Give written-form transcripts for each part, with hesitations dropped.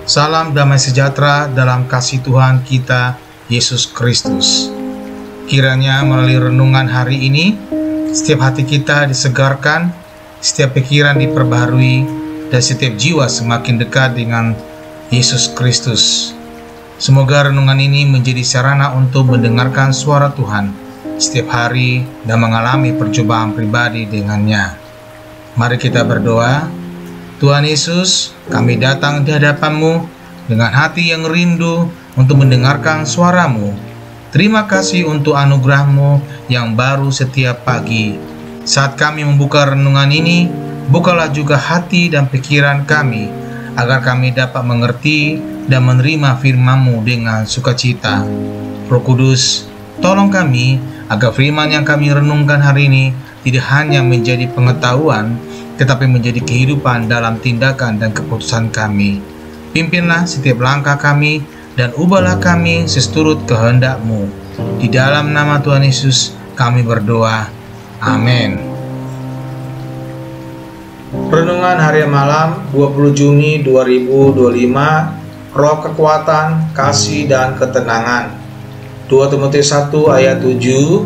Salam damai sejahtera dalam kasih Tuhan kita, Yesus Kristus. Kiranya melalui renungan hari ini, setiap hati kita disegarkan, setiap pikiran diperbaharui, dan setiap jiwa semakin dekat dengan Yesus Kristus. Semoga renungan ini menjadi sarana untuk mendengarkan suara Tuhan setiap hari dan mengalami percobaan pribadi dengannya. Mari kita berdoa. Tuhan Yesus, kami datang di hadapan-Mu dengan hati yang rindu untuk mendengarkan suara-Mu. Terima kasih untuk anugerah-Mu yang baru setiap pagi. Saat kami membuka renungan ini, bukalah juga hati dan pikiran kami, agar kami dapat mengerti dan menerima firman-Mu dengan sukacita. Roh Kudus, tolong kami agar firman yang kami renungkan hari ini tidak hanya menjadi pengetahuan, tetapi menjadi kehidupan dalam tindakan dan keputusan kami. Pimpinlah setiap langkah kami dan ubahlah kami seturut kehendak-Mu. Di dalam nama Tuhan Yesus kami berdoa. Amin. Renungan hari malam 20 Juni 2025, Roh kekuatan, kasih dan ketenangan. 2 Timotius 1 ayat 7.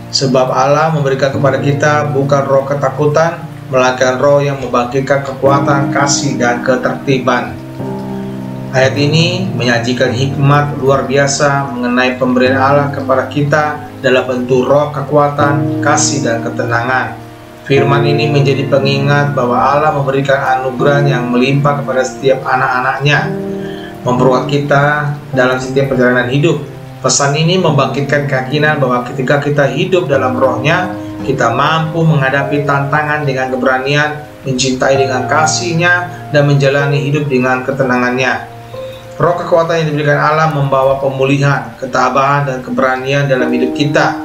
Sebab Allah memberikan kepada kita bukan roh ketakutan, melainkan roh yang membangkitkan kekuatan, kasih, dan ketertiban. Ayat ini menyajikan hikmat luar biasa mengenai pemberian Allah kepada kita dalam bentuk roh kekuatan, kasih, dan ketenangan. Firman ini menjadi pengingat bahwa Allah memberikan anugerah yang melimpah kepada setiap anak-anaknya, memperkuat kita dalam setiap perjalanan hidup. Pesan ini membangkitkan keyakinan bahwa ketika kita hidup dalam rohnya, kita mampu menghadapi tantangan dengan keberanian, mencintai dengan kasih-Nya, dan menjalani hidup dengan ketenangannya. Roh kekuatan yang diberikan Allah membawa pemulihan, ketabahan, dan keberanian dalam hidup kita.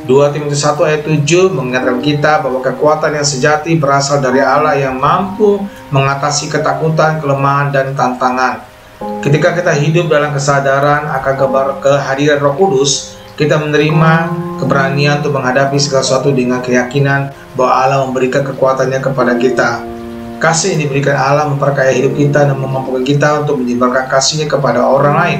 2 Timotius 1 ayat 7 mengingatkan kita bahwa kekuatan yang sejati berasal dari Allah yang mampu mengatasi ketakutan, kelemahan, dan tantangan. Ketika kita hidup dalam kesadaran akan kehadiran Roh Kudus, kita menerima keberanian untuk menghadapi segala sesuatu dengan keyakinan bahwa Allah memberikan kekuatannya kepada kita. Kasih yang diberikan Allah memperkaya hidup kita dan memampukan kita untuk menyebarkan kasih-Nya kepada orang lain.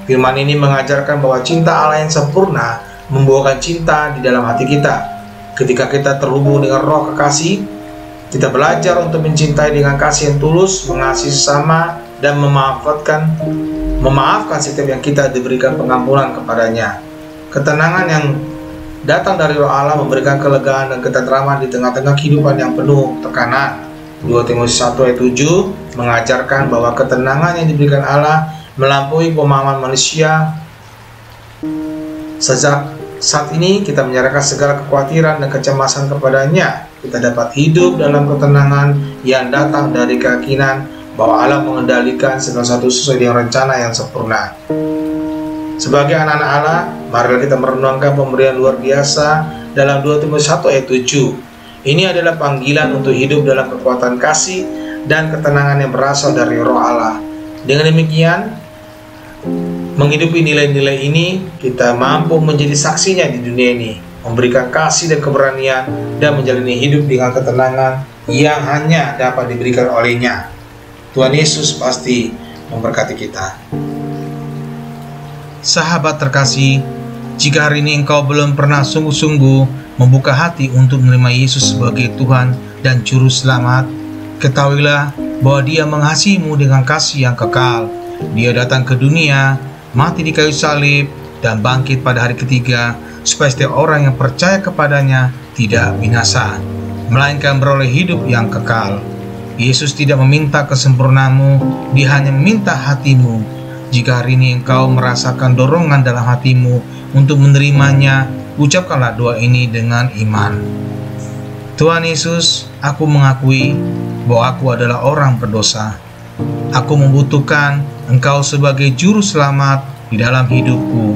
Firman ini mengajarkan bahwa cinta Allah yang sempurna membawakan cinta di dalam hati kita. Ketika kita terhubung dengan roh kekasih, kita belajar untuk mencintai dengan kasih yang tulus, mengasihi sesama, dan memaafkan setiap yang kita diberikan pengampunan kepadanya. Ketenangan yang datang dari roh Allah memberikan kelegaan dan ketentraman di tengah-tengah kehidupan yang penuh tekanan. 2 Timotius 1 ayat 7 mengajarkan bahwa ketenangan yang diberikan Allah melampaui pemahaman manusia. Sejak saat ini kita menyerahkan segala kekhawatiran dan kecemasan kepadanya. Kita dapat hidup dalam ketenangan yang datang dari keyakinan bahwa Allah mengendalikan segala sesuatu sesuai dengan rencana yang sempurna. Sebagai anak-anak Allah, marilah kita merenungkan pemberian luar biasa dalam 2 Timotius 1 ayat 7. Ini adalah panggilan untuk hidup dalam kekuatan kasih dan ketenangan yang berasal dari roh Allah. Dengan demikian, menghidupi nilai-nilai ini, kita mampu menjadi saksinya di dunia ini, memberikan kasih dan keberanian, dan menjalani hidup dengan ketenangan yang hanya dapat diberikan oleh-Nya. Tuhan Yesus pasti memberkati kita. Sahabat terkasih, jika hari ini engkau belum pernah sungguh-sungguh membuka hati untuk menerima Yesus sebagai Tuhan dan Juru Selamat, ketahuilah bahwa Dia mengasihimu dengan kasih yang kekal. Dia datang ke dunia, mati di kayu salib, dan bangkit pada hari ketiga, supaya setiap orang yang percaya kepadanya tidak binasa, melainkan beroleh hidup yang kekal. Yesus tidak meminta kesempurnaanmu, Dia hanya meminta hatimu. Jika hari ini engkau merasakan dorongan dalam hatimu untuk menerimanya, ucapkanlah doa ini dengan iman. Tuhan Yesus, aku mengakui bahwa aku adalah orang berdosa. Aku membutuhkan Engkau sebagai Juru Selamat di dalam hidupku.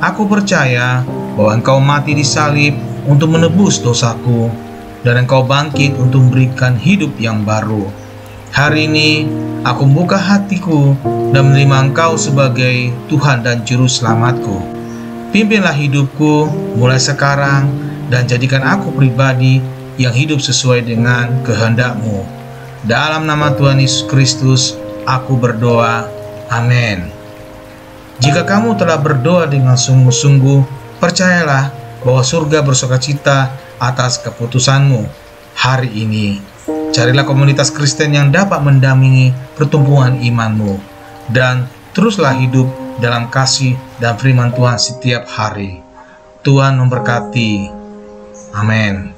Aku percaya bahwa Engkau mati di salib untuk menebus dosaku, dan Engkau bangkit untuk memberikan hidup yang baru. Hari ini aku membuka hatiku dan menerima Engkau sebagai Tuhan dan Juru Selamatku. Pimpinlah hidupku mulai sekarang dan jadikan aku pribadi yang hidup sesuai dengan kehendak-Mu. Dalam nama Tuhan Yesus Kristus, aku berdoa. Amin. Jika kamu telah berdoa dengan sungguh-sungguh, percayalah bahwa surga bersukacita atas keputusanmu hari ini. Carilah komunitas Kristen yang dapat mendampingi pertumbuhan imanmu, dan teruslah hidup dalam kasih dan firman Tuhan setiap hari. Tuhan memberkati. Amin.